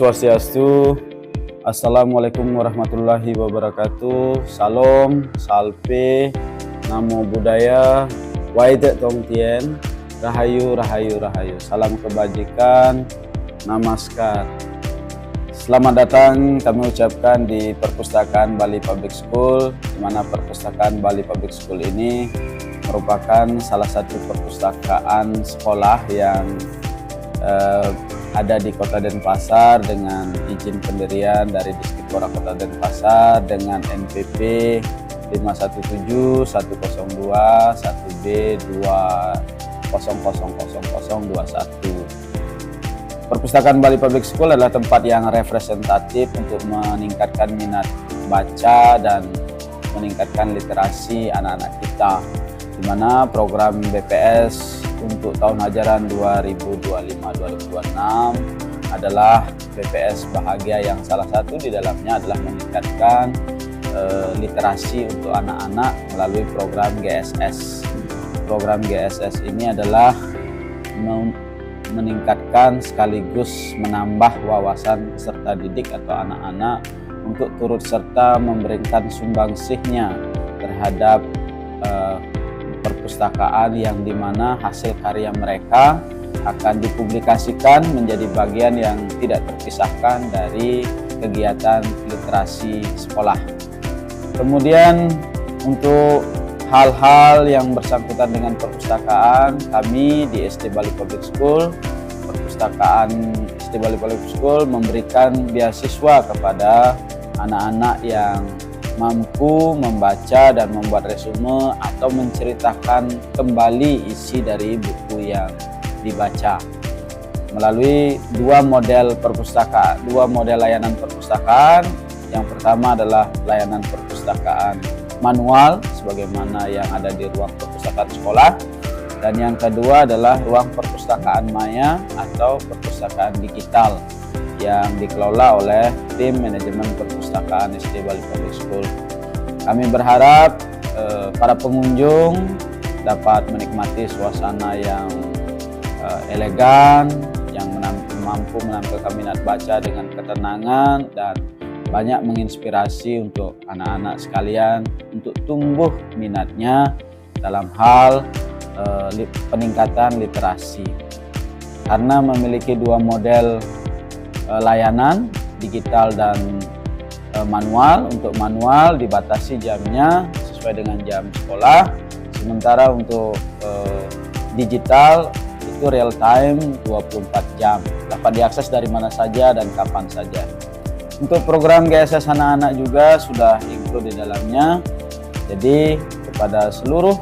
Swastiastu. Assalamualaikum warahmatullahi wabarakatuh. Salam, salve, namo buddhaya, waite tong tien, rahayu, rahayu, rahayu. Salam kebajikan, namaskar. Selamat datang kami ucapkan di Perpustakaan Bali Public School, di mana Perpustakaan Bali Public School ini merupakan salah satu perpustakaan sekolah yang ada di Kota Denpasar dengan izin pendirian dari Distriksipora Kota Denpasar dengan NPP 517 102 1B 20000021. Perpustakaan Bali Public School adalah tempat yang representatif untuk meningkatkan minat baca dan meningkatkan literasi anak-anak kita, di mana program BPS untuk tahun ajaran 2025-2026 adalah BPS Bahagia, yang salah satu di dalamnya adalah meningkatkan literasi untuk anak-anak melalui program GSS. Program GSS ini adalah meningkatkan sekaligus menambah wawasan peserta didik atau anak-anak untuk turut serta memberikan sumbangsihnya terhadap perpustakaan, yang dimana hasil karya mereka akan dipublikasikan menjadi bagian yang tidak terpisahkan dari kegiatan literasi sekolah. Kemudian untuk hal-hal yang bersangkutan dengan perpustakaan, kami di SD Bali Public School, perpustakaan SD Bali Public School memberikan beasiswa kepada anak-anak yang mampu membaca dan membuat resume atau menceritakan kembali isi dari buku yang dibaca melalui dua model layanan perpustakaan. Yang pertama adalah layanan perpustakaan manual sebagaimana yang ada di ruang perpustakaan sekolah, dan yang kedua adalah ruang perpustakaan maya atau perpustakaan digital yang dikelola oleh tim manajemen perpustakaan SD Bali Public School. Kami berharap para pengunjung dapat menikmati suasana yang elegan, yang mampu menampilkan minat baca dengan ketenangan dan banyak menginspirasi untuk anak-anak sekalian untuk tumbuh minatnya dalam hal peningkatan literasi. Karena memiliki dua model layanan digital dan manual. Untuk manual dibatasi jamnya sesuai dengan jam sekolah, sementara untuk digital itu real time 24 jam, dapat diakses dari mana saja dan kapan saja. Untuk program GSS anak-anak juga sudah include di dalamnya. Jadi kepada seluruh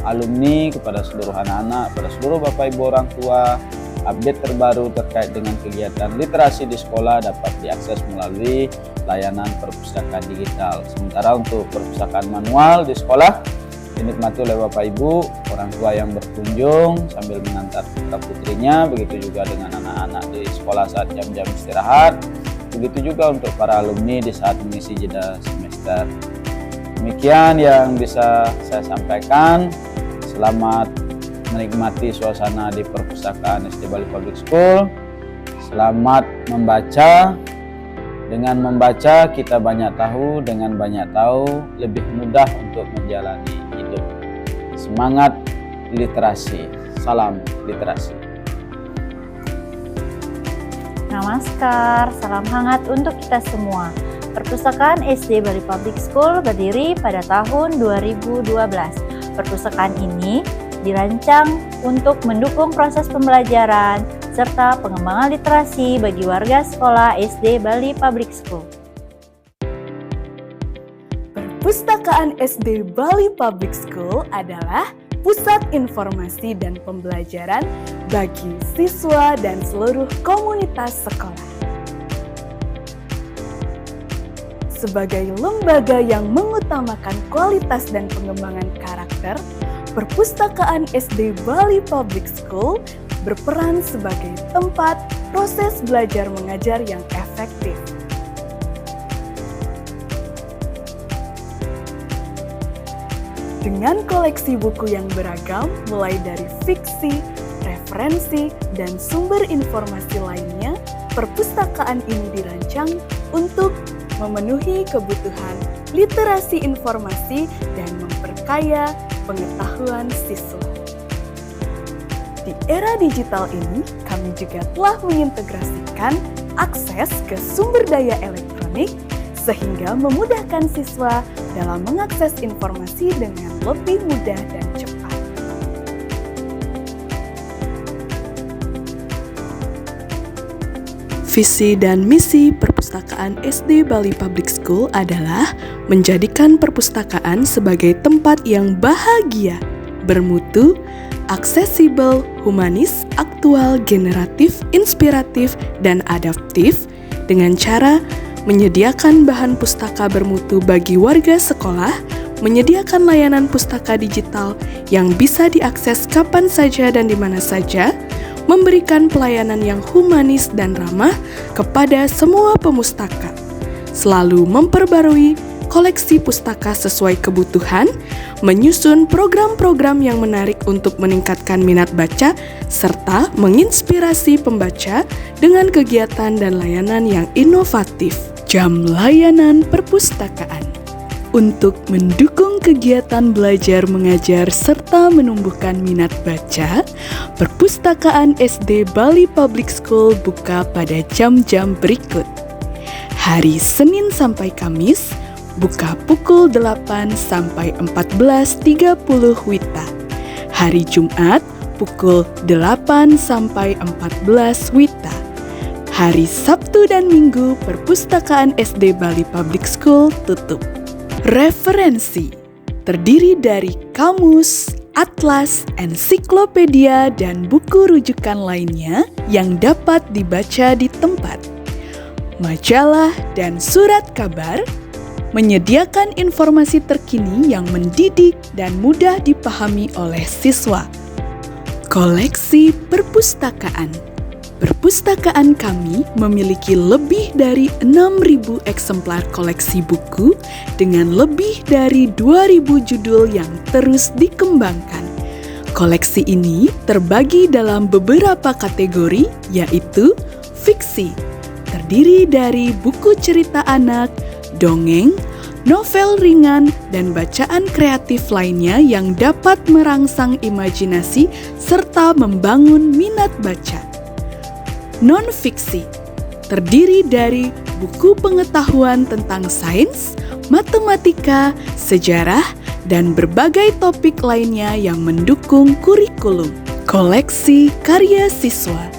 alumni, kepada seluruh anak-anak, kepada seluruh Bapak Ibu orang tua, update terbaru terkait dengan kegiatan literasi di sekolah dapat diakses melalui layanan perpustakaan digital. Sementara untuk perpustakaan manual di sekolah dinikmati oleh Bapak Ibu orang tua yang berkunjung sambil mengantar putra putrinya, begitu juga dengan anak-anak di sekolah saat jam-jam istirahat, begitu juga untuk para alumni di saat mengisi jeda semester. Demikian yang bisa saya sampaikan. Selamat menikmati suasana di perpustakaan SD Bali Public School. Selamat membaca. Dengan membaca kita banyak tahu, dengan banyak tahu lebih mudah untuk menjalani hidup. Semangat literasi. Salam literasi. Namaskar, salam hangat untuk kita semua. Perpustakaan SD Bali Public School berdiri pada tahun 2012. Perpustakaan ini dirancang untuk mendukung proses pembelajaran serta pengembangan literasi bagi warga sekolah SD Bali Public School. Perpustakaan SD Bali Public School adalah pusat informasi dan pembelajaran bagi siswa dan seluruh komunitas sekolah. Sebagai lembaga yang mengutamakan kualitas dan pengembangan karakter, Perpustakaan SD Bali Public School berperan sebagai tempat proses belajar mengajar yang efektif. Dengan koleksi buku yang beragam, mulai dari fiksi, referensi, dan sumber informasi lainnya, perpustakaan ini dirancang untuk memenuhi kebutuhan literasi informasi dan memperkaya pengetahuan siswa. Di era digital ini, kami juga telah mengintegrasikan akses ke sumber daya elektronik sehingga memudahkan siswa dalam mengakses informasi dengan lebih mudah dan cepat. Visi dan misi Perpustakaan SD Bali Public School adalah menjadikan perpustakaan sebagai tempat yang bahagia, bermutu, aksesibel, humanis, aktual, generatif, inspiratif, dan adaptif dengan cara menyediakan bahan pustaka bermutu bagi warga sekolah, menyediakan layanan pustaka digital yang bisa diakses kapan saja dan di mana saja, memberikan pelayanan yang humanis dan ramah kepada semua pemustaka, selalu memperbarui koleksi pustaka sesuai kebutuhan, menyusun program-program yang menarik untuk meningkatkan minat baca, serta menginspirasi pembaca dengan kegiatan dan layanan yang inovatif. Jam layanan perpustakaan untuk mendukung kegiatan belajar mengajar serta menumbuhkan minat baca, Perpustakaan SD Bali Public School buka pada jam-jam berikut. Hari Senin sampai Kamis, buka pukul 8 sampai 14.30 WITA. Hari Jumat, pukul 8 sampai 14 WITA. Hari Sabtu dan Minggu, Perpustakaan SD Bali Public School tutup. Referensi terdiri dari kamus, atlas, ensiklopedia, dan buku rujukan lainnya yang dapat dibaca di tempat. Majalah dan surat kabar menyediakan informasi terkini yang mendidik dan mudah dipahami oleh siswa. Koleksi perpustakaan. Perpustakaan kami memiliki lebih dari 6.000 eksemplar koleksi buku dengan lebih dari 2.000 judul yang terus dikembangkan. Koleksi ini terbagi dalam beberapa kategori, yaitu fiksi, terdiri dari buku cerita anak, dongeng, novel ringan, dan bacaan kreatif lainnya yang dapat merangsang imajinasi serta membangun minat baca. Non-fiksi terdiri dari buku pengetahuan tentang sains, matematika, sejarah, dan berbagai topik lainnya yang mendukung kurikulum. Koleksi karya siswa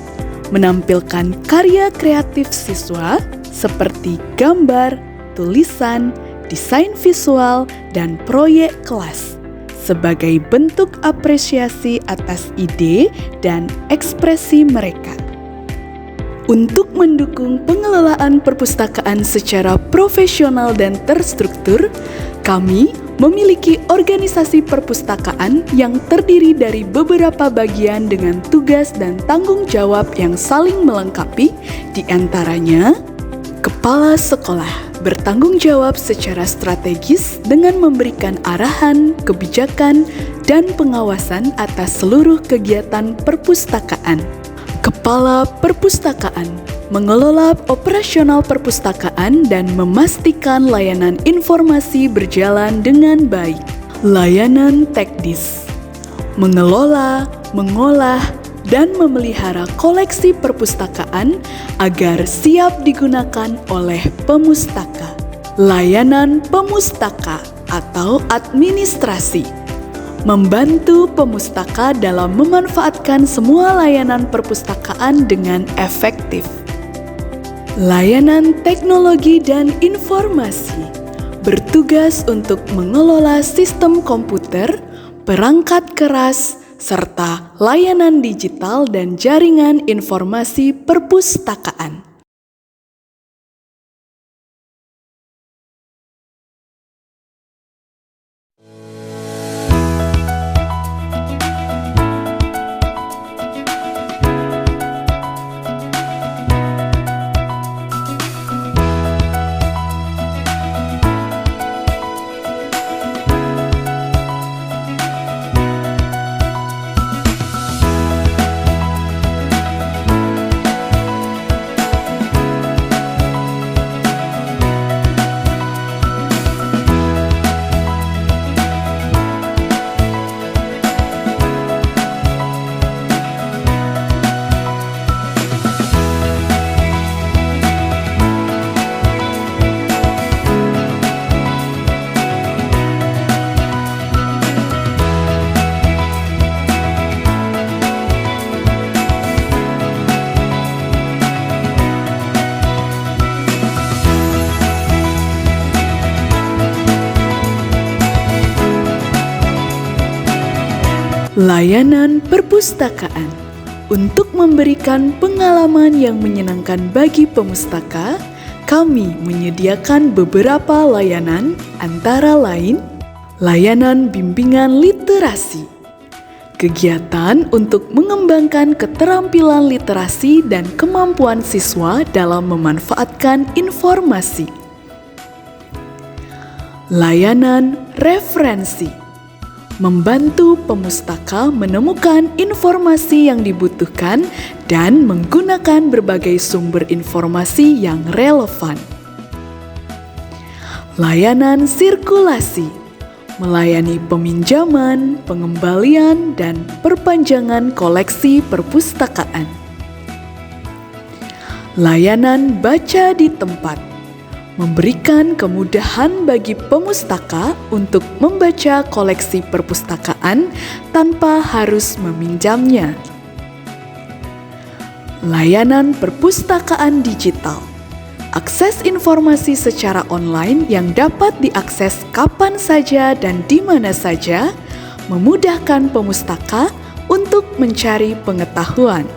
menampilkan karya kreatif siswa seperti gambar, tulisan, desain visual, dan proyek kelas sebagai bentuk apresiasi atas ide dan ekspresi mereka. Untuk mendukung pengelolaan perpustakaan secara profesional dan terstruktur, kami memiliki organisasi perpustakaan yang terdiri dari beberapa bagian dengan tugas dan tanggung jawab yang saling melengkapi, di antaranya Kepala Sekolah bertanggung jawab secara strategis dengan memberikan arahan, kebijakan, dan pengawasan atas seluruh kegiatan perpustakaan. Kepala Perpustakaan mengelola operasional perpustakaan dan memastikan layanan informasi berjalan dengan baik. Layanan teknis mengelola, mengolah, dan memelihara koleksi perpustakaan agar siap digunakan oleh pemustaka. Layanan pemustaka atau administrasi membantu pemustaka dalam memanfaatkan semua layanan perpustakaan dengan efektif. Layanan teknologi dan informasi bertugas untuk mengelola sistem komputer, perangkat keras, serta layanan digital dan jaringan informasi perpustakaan. Layanan perpustakaan. Untuk memberikan pengalaman yang menyenangkan bagi pemustaka, kami menyediakan beberapa layanan, antara lain layanan bimbingan literasi, kegiatan untuk mengembangkan keterampilan literasi dan kemampuan siswa dalam memanfaatkan informasi, layanan referensi, membantu pemustaka menemukan informasi yang dibutuhkan dan menggunakan berbagai sumber informasi yang relevan. Layanan sirkulasi, melayani peminjaman, pengembalian, dan perpanjangan koleksi perpustakaan. Layanan baca di tempat, memberikan kemudahan bagi pemustaka untuk membaca koleksi perpustakaan tanpa harus meminjamnya. Layanan perpustakaan digital, akses informasi secara online yang dapat diakses kapan saja dan di mana saja, memudahkan pemustaka untuk mencari pengetahuan.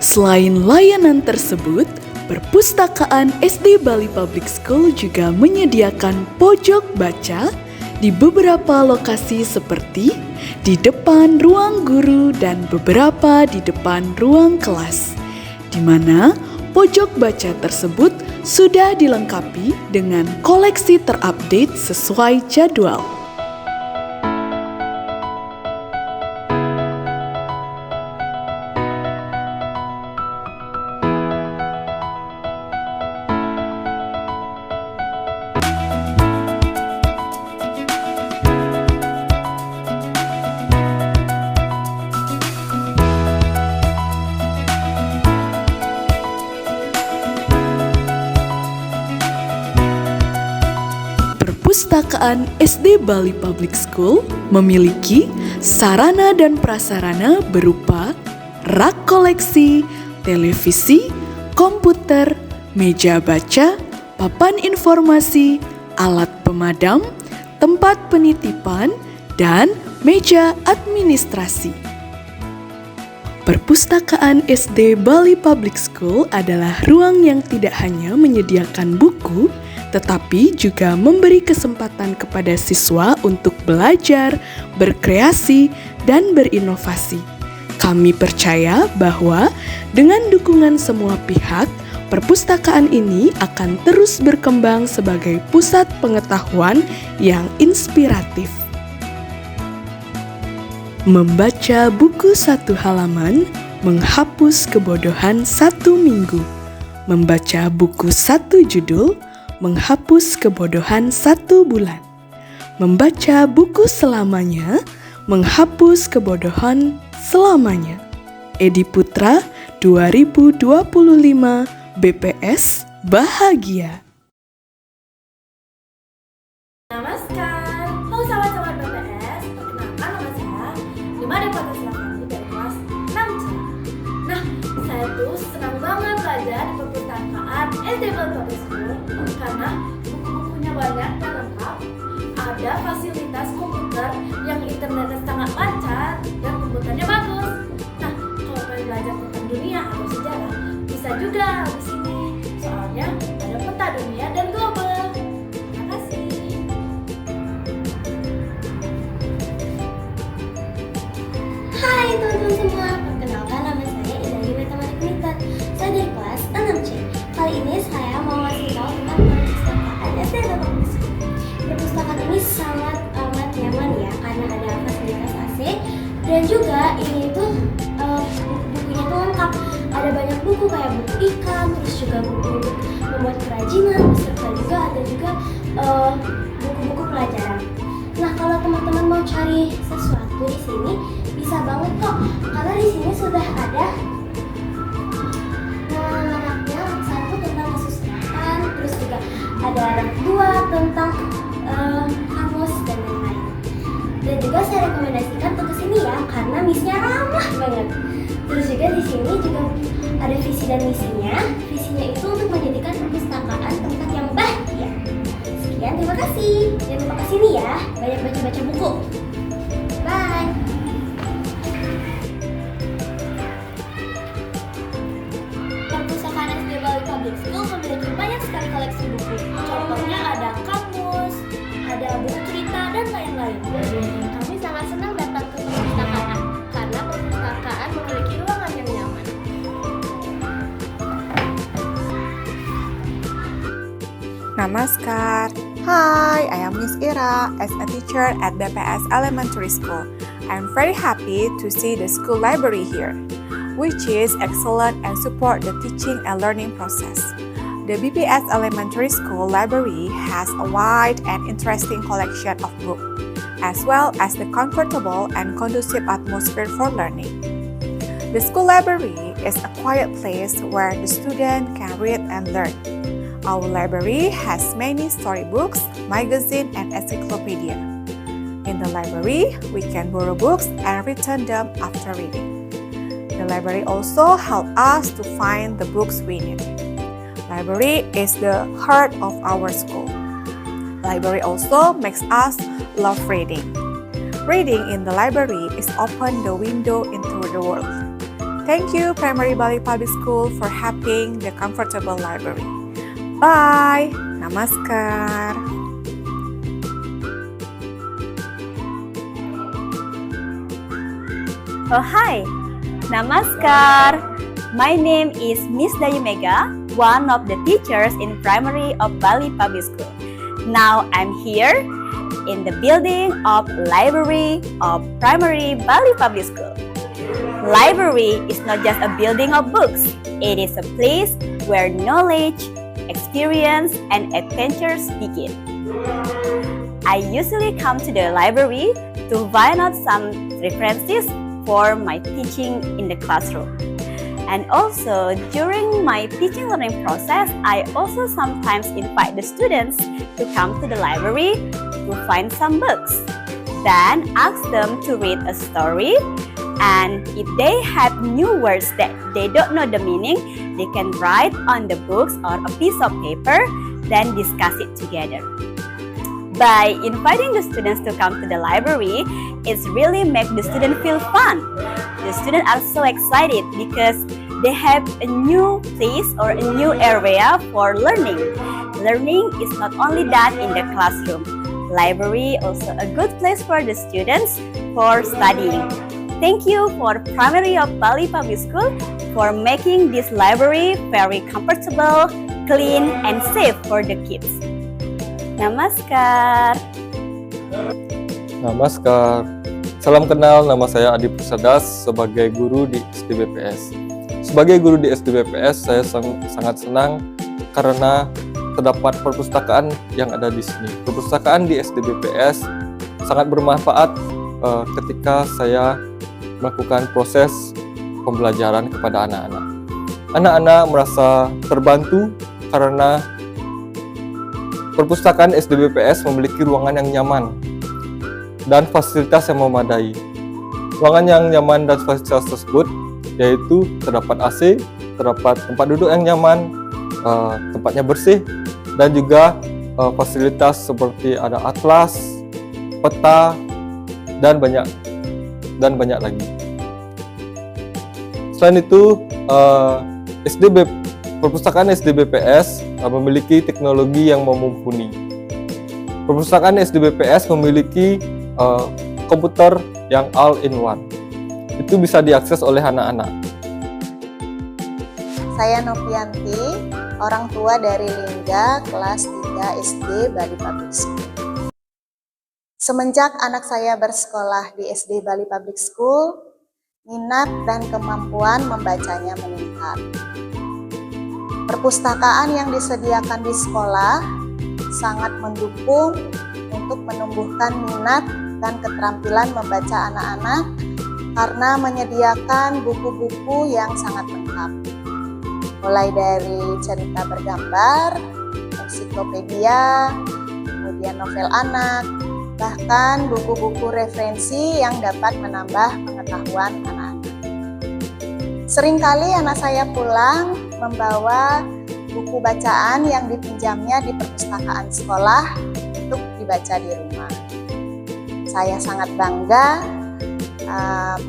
Selain layanan tersebut, Perpustakaan SD Bali Public School juga menyediakan pojok baca di beberapa lokasi seperti di depan ruang guru dan beberapa di depan ruang kelas, di mana pojok baca tersebut sudah dilengkapi dengan koleksi terupdate sesuai jadwal. Perpustakaan SD Bali Public School memiliki sarana dan prasarana berupa rak koleksi, televisi, komputer, meja baca, papan informasi, alat pemadam, tempat penitipan, dan meja administrasi. Perpustakaan SD Bali Public School adalah ruang yang tidak hanya menyediakan buku, tetapi juga memberi kesempatan kepada siswa untuk belajar, berkreasi, dan berinovasi. Kami percaya bahwa dengan dukungan semua pihak, perpustakaan ini akan terus berkembang sebagai pusat pengetahuan yang inspiratif. Membaca buku satu halaman, menghapus kebodohan satu minggu. Membaca buku satu judul, menghapus kebodohan satu bulan. Membaca buku selamanya, menghapus kebodohan selamanya. Edi Putra, 2025, BPS Bahagia. Namaskar, halo sahabat-sahabat BPS, perkenalkan nama saya Limade Pataslavani dari kelas 6C. Nah, saya tuh senang banget belajar di perpustakaan SD Bali Public School karena buku-bukunya banyak dan lengkap, ada fasilitas komputer yang internetnya sangat lancar dan komputernya bagus. Nah, kalau pengen belajar tentang dunia atau sejarah, bisa juga di sini, soalnya ada peta dunia dan global. Terima kasih. Hai teman-teman semua, perkenalkan nama saya Idari Matematik Nita. Saya dari kelas 6C. Kali ini saya mau ngasih tahu tentang perpustakaan SD Bali Public School. Perpustakaan ini sangat amat nyaman ya, karena ada fasilitas AC dan juga ini tuh buku-bukunya tuh lengkap. Ada banyak buku kayak buku ikan, terus juga buku untuk membuat kerajinan, serta juga ada juga buku-buku pelajaran. Nah, kalau teman-teman mau cari sesuatu di sini bisa banget kok, karena di sini sudah ada rak-raknya, rak 1 tentang kesusahan, terus juga ada rak 2 tentang kamus dan lain-lain. Dan juga saya rekomendasikan untuk kesini ya, karena misnya ramah banget. Terus juga di sini juga ada visi dan misinya. Visinya itu untuk menjadikan perpustakaan tempat yang bahagia. Sekian, terima kasih. Jangan lupa kesini ya, banyak baca-baca buku. Bye. Namaskar. Hi, I am Miss Ira as a teacher at BPS Elementary School. I'm very happy to see the school library here, which is excellent and support the teaching and learning process. The BPS Elementary School library has a wide and interesting collection of books, as well as the comfortable and conducive atmosphere for learning. The school library is a quiet place where the student can read and learn. Our library has many storybooks, magazines, and encyclopedia. In the library, we can borrow books and return them after reading. The library also helps us to find the books we need. Library is the heart of our school. Library also makes us love reading. Reading in the library is open the window into the world. Thank you, Primary Bali Public School, for having the comfortable library. Bye! Namaskar! Oh hi! Namaskar! My name is Miss Dayu Mega, one of the teachers in primary of Bali Public School. Now I'm here in the building of Library of Primary Bali Public School. Library is not just a building of books. It is a place where knowledge, experience, and adventures begin. I usually come to the library to find out some references for my teaching in the classroom. And also, during my teaching learning process, I also sometimes invite the students to come to the library to find some books. Then ask them to read a story, and if they have new words that they don't know the meaning, they can write on the books or a piece of paper, then discuss it together. By inviting the students to come to the library, it's really make the student feel fun. The students are so excited because they have a new place or a new area for learning. Learning is not only done in the classroom. Library also a good place for the students for studying. Thank you for Primary of Bali Public School for making this library very comfortable, clean, and safe for the kids. Namaskar. Namaskar. Salam kenal, nama saya Adi Pusadas sebagai guru di SD BPS. Sebagai guru di SD BPS, saya sangat senang karena terdapat perpustakaan yang ada di sini. Perpustakaan di SD BPS sangat bermanfaat ketika saya melakukan proses pembelajaran kepada anak-anak. Anak-anak merasa terbantu karena perpustakaan SD BPS memiliki ruangan yang nyaman dan fasilitas yang memadai. Ruangan yang nyaman dan fasilitas tersebut yaitu terdapat AC, terdapat tempat duduk yang nyaman, tempatnya bersih, dan juga fasilitas seperti ada atlas, peta, dan banyak lagi. Selain itu, perpustakaan SD BPS memiliki teknologi yang mumpuni. Perpustakaan SD BPS memiliki komputer yang all-in-one. Itu bisa diakses oleh anak-anak. Saya Novianti, orang tua dari Lingga, kelas 3 SD Bali Public School. Semenjak anak saya bersekolah di SD Bali Public School, minat dan kemampuan membacanya meningkat. Perpustakaan yang disediakan di sekolah sangat mendukung untuk menumbuhkan minat dan keterampilan membaca anak-anak karena menyediakan buku-buku yang sangat lengkap. Mulai dari cerita bergambar, ensiklopedia, kemudian novel anak, bahkan buku-buku referensi yang dapat menambah pengetahuan anak-anak. Seringkali anak saya pulang membawa buku bacaan yang dipinjamnya di perpustakaan sekolah untuk dibaca di rumah. Saya sangat bangga,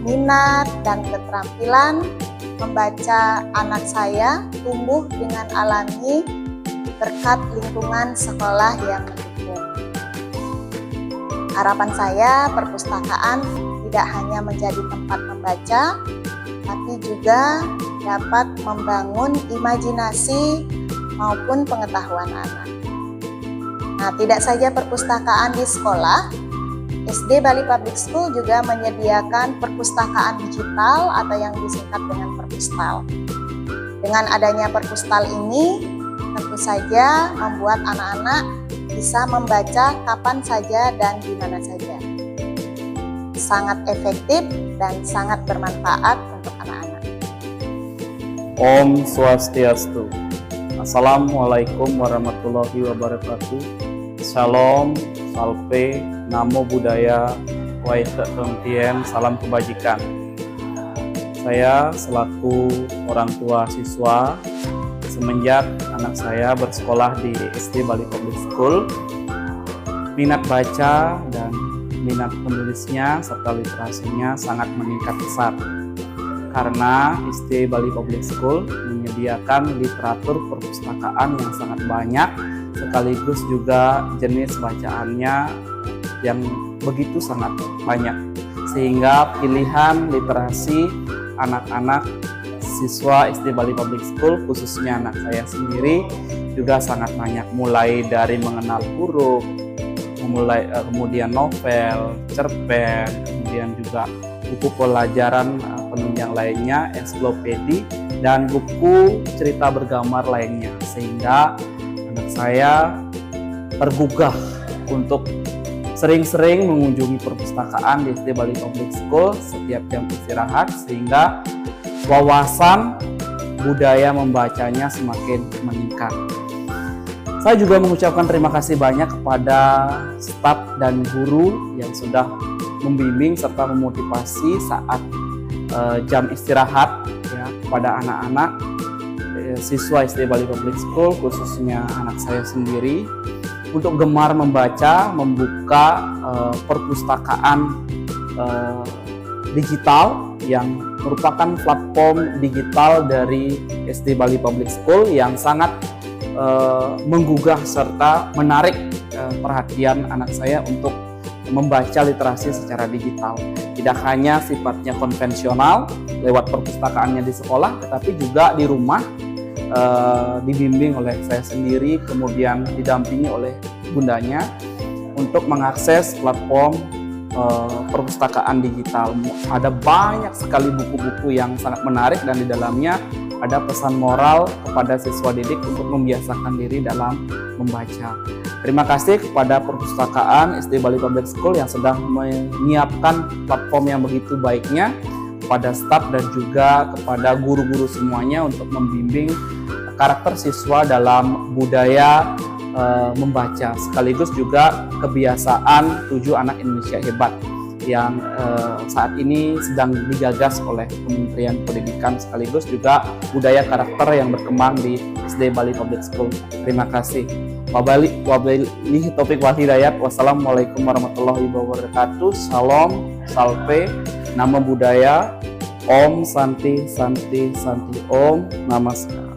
minat dan keterampilan membaca anak saya tumbuh dengan alami berkat lingkungan sekolah yang mendukung. Harapan saya perpustakaan tidak hanya menjadi tempat membaca, tapi juga dapat membangun imajinasi maupun pengetahuan anak. Nah, tidak saja perpustakaan di sekolah, SD Bali Public School juga menyediakan perpustakaan digital atau yang disingkat dengan perpustal. Dengan adanya perpustal ini, tentu saja membuat anak-anak bisa membaca kapan saja dan di mana saja. Sangat efektif dan sangat bermanfaat untuk anak-anak. Om Swastiastu. Assalamualaikum warahmatullahi wabarakatuh. Shalom, Salve, Namo Buddhaya, Waita Tengtien, salam kebajikan. Saya selaku orang tua siswa, semenjak anak saya bersekolah di SD Bali Public School, minat baca dan minat penulisnya serta literasinya sangat meningkat pesat. Karena SD Bali Public School menyediakan literatur perpustakaan yang sangat banyak, sekaligus juga jenis bacaannya yang begitu sangat banyak, sehingga pilihan literasi anak-anak siswa SD Bali Public School, khususnya anak saya sendiri, juga sangat banyak, mulai dari mengenal huruf, kemudian novel, cerpen, kemudian juga buku pelajaran penunjang lainnya, ensiklopedi, dan buku cerita bergambar lainnya, sehingga anak saya tergugah untuk sering-sering mengunjungi perpustakaan di SD Bali Public School setiap jam istirahat, sehingga wawasan budaya membacanya semakin meningkat. Saya juga mengucapkan terima kasih banyak kepada staf dan guru yang sudah membimbing serta memotivasi saat jam istirahat ya, kepada anak-anak siswa SD Bali Public School, khususnya anak saya sendiri, untuk gemar membaca, membuka perpustakaan digital yang merupakan platform digital dari SD Bali Public School yang sangat menggugah serta menarik perhatian anak saya untuk membaca literasi secara digital. Tidak hanya sifatnya konvensional lewat perpustakaannya di sekolah, tetapi juga di rumah dibimbing oleh saya sendiri, kemudian didampingi oleh bundanya untuk mengakses platform perpustakaan digital. Ada banyak sekali buku-buku yang sangat menarik dan di dalamnya ada pesan moral kepada siswa didik untuk membiasakan diri dalam membaca. Terima kasih kepada perpustakaan SD Bali Public School yang sedang menyiapkan platform yang begitu baiknya, kepada staf dan juga kepada guru-guru semuanya untuk membimbing karakter siswa dalam budaya membaca, sekaligus juga kebiasaan 7 anak Indonesia hebat yang saat ini sedang digagas oleh Kementerian Pendidikan, sekaligus juga budaya karakter yang berkembang di SD Bali Public School. Terima kasih. Wabillahi taufiq wal hidayah. Wassalamualaikum warahmatullahi wabarakatuh. Salam, salve, Namo Buddhaya, Om Santi Santi Santi Om, Namaskar.